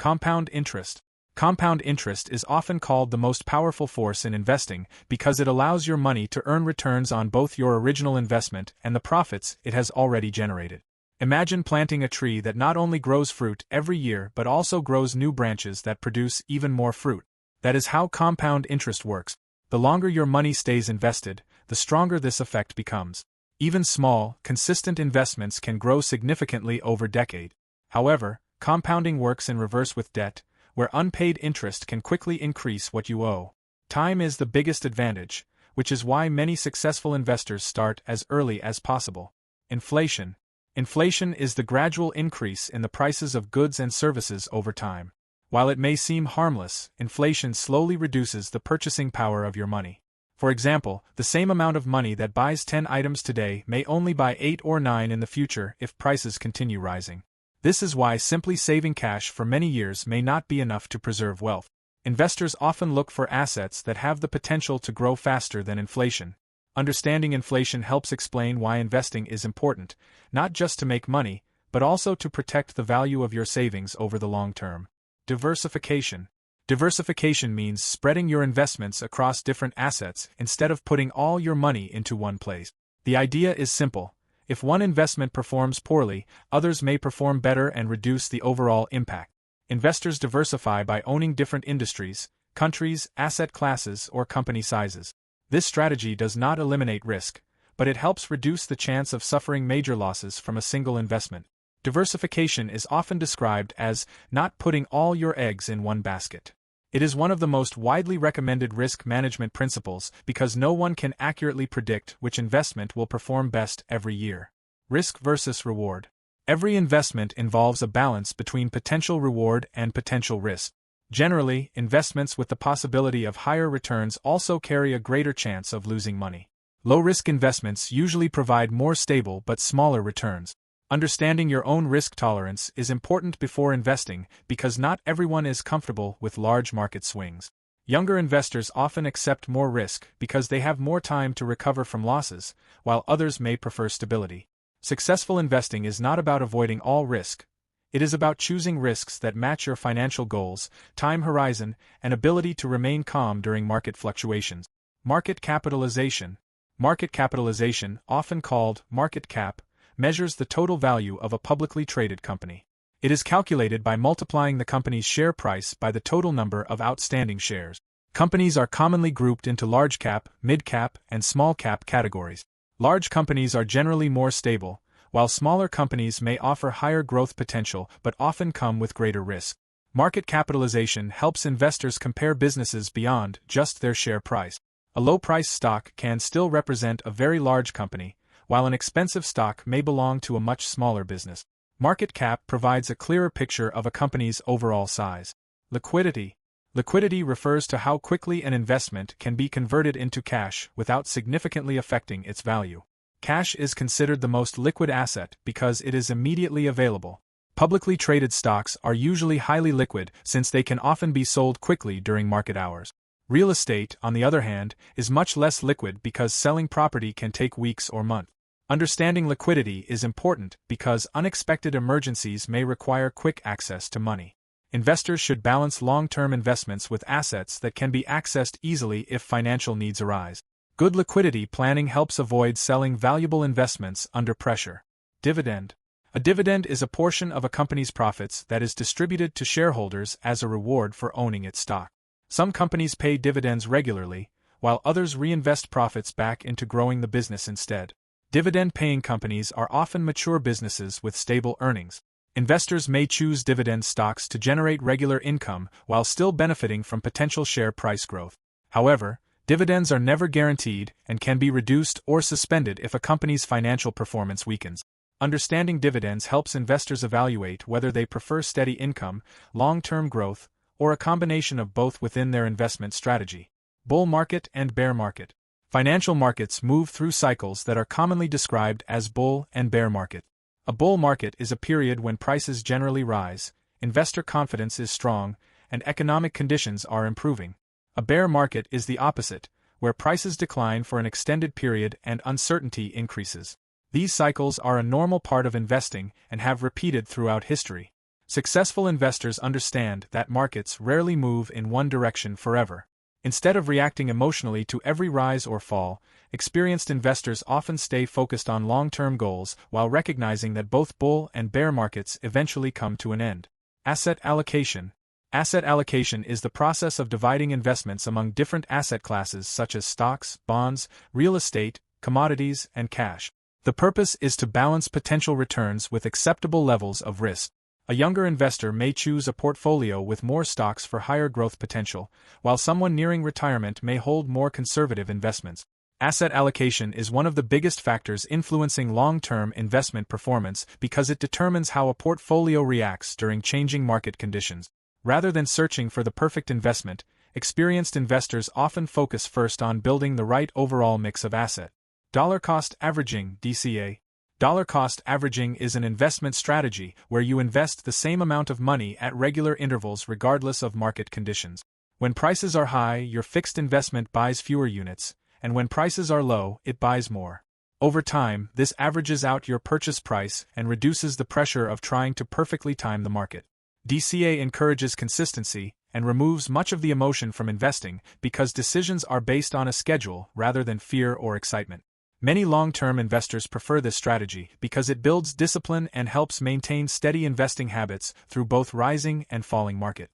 Compound interest. Compound interest is often called the most powerful force in investing because it allows your money to earn returns on both your original investment and the profits it has already generated. Imagine planting a tree that not only grows fruit every year but also grows new branches that produce even more fruit. That is how compound interest works. The longer your money stays invested, the stronger this effect becomes. Even small, consistent investments can grow significantly over decades. However, compounding works in reverse with debt, where unpaid interest can quickly increase what you owe. Time is the biggest advantage, which is why many successful investors start as early as possible. Inflation. Inflation is the gradual increase in the prices of goods and services over time. While it may seem harmless, inflation slowly reduces the purchasing power of your money. For example, the same amount of money that buys 10 items today may only buy 8 or 9 in the future if prices continue rising. This is why simply saving cash for many years may not be enough to preserve wealth. Investors often look for assets that have the potential to grow faster than inflation. Understanding inflation helps explain why investing is important, not just to make money, but also to protect the value of your savings over the long term. Diversification. Diversification means spreading your investments across different assets instead of putting all your money into one place. The idea is simple. If one investment performs poorly, others may perform better and reduce the overall impact. Investors diversify by owning different industries, countries, asset classes, or company sizes. This strategy does not eliminate risk, but it helps reduce the chance of suffering major losses from a single investment. Diversification is often described as not putting all your eggs in one basket. It is one of the most widely recommended risk management principles because no one can accurately predict which investment will perform best every year. Risk versus reward. Every investment involves a balance between potential reward and potential risk. Generally, investments with the possibility of higher returns also carry a greater chance of losing money. Low-risk investments usually provide more stable but smaller returns. Understanding your own risk tolerance is important before investing because not everyone is comfortable with large market swings. Younger investors often accept more risk because they have more time to recover from losses, while others may prefer stability. Successful investing is not about avoiding all risk. It is about choosing risks that match your financial goals, time horizon, and ability to remain calm during market fluctuations. Market capitalization. Market capitalization, often called market cap, measures the total value of a publicly traded company. It is calculated by multiplying the company's share price by the total number of outstanding shares. Companies are commonly grouped into large cap, mid cap, and small cap categories. Large companies are generally more stable, while smaller companies may offer higher growth potential but often come with greater risk. Market capitalization helps investors compare businesses beyond just their share price. A low-price stock can still represent a very large company, while an expensive stock may belong to a much smaller business. Market cap provides a clearer picture of a company's overall size. Liquidity. Liquidity refers to how quickly an investment can be converted into cash without significantly affecting its value. Cash is considered the most liquid asset because it is immediately available. Publicly traded stocks are usually highly liquid since they can often be sold quickly during market hours. Real estate, on the other hand, is much less liquid because selling property can take weeks or months. Understanding liquidity is important because unexpected emergencies may require quick access to money. Investors should balance long-term investments with assets that can be accessed easily if financial needs arise. Good liquidity planning helps avoid selling valuable investments under pressure. Dividend. A dividend is a portion of a company's profits that is distributed to shareholders as a reward for owning its stock. Some companies pay dividends regularly, while others reinvest profits back into growing the business instead. Dividend-paying companies are often mature businesses with stable earnings. Investors may choose dividend stocks to generate regular income while still benefiting from potential share price growth. However, dividends are never guaranteed and can be reduced or suspended if a company's financial performance weakens. Understanding dividends helps investors evaluate whether they prefer steady income, long-term growth, or a combination of both within their investment strategy. Bull market and bear market. Financial markets move through cycles that are commonly described as bull and bear market. A bull market is a period when prices generally rise, investor confidence is strong, and economic conditions are improving. A bear market is the opposite, where prices decline for an extended period and uncertainty increases. These cycles are a normal part of investing and have repeated throughout history. Successful investors understand that markets rarely move in one direction forever. Instead of reacting emotionally to every rise or fall, experienced investors often stay focused on long-term goals while recognizing that both bull and bear markets eventually come to an end. Asset allocation. Asset allocation is the process of dividing investments among different asset classes such as stocks, bonds, real estate, commodities, and cash. The purpose is to balance potential returns with acceptable levels of risk. A younger investor may choose a portfolio with more stocks for higher growth potential, while someone nearing retirement may hold more conservative investments. Asset allocation is one of the biggest factors influencing long-term investment performance because it determines how a portfolio reacts during changing market conditions. Rather than searching for the perfect investment, experienced investors often focus first on building the right overall mix of asset. Dollar cost averaging (DCA). Dollar cost averaging is an investment strategy where you invest the same amount of money at regular intervals regardless of market conditions. When prices are high, your fixed investment buys fewer units, and when prices are low, it buys more. Over time, this averages out your purchase price and reduces the pressure of trying to perfectly time the market. DCA encourages consistency and removes much of the emotion from investing because decisions are based on a schedule rather than fear or excitement. Many long-term investors prefer this strategy because it builds discipline and helps maintain steady investing habits through both rising and falling market.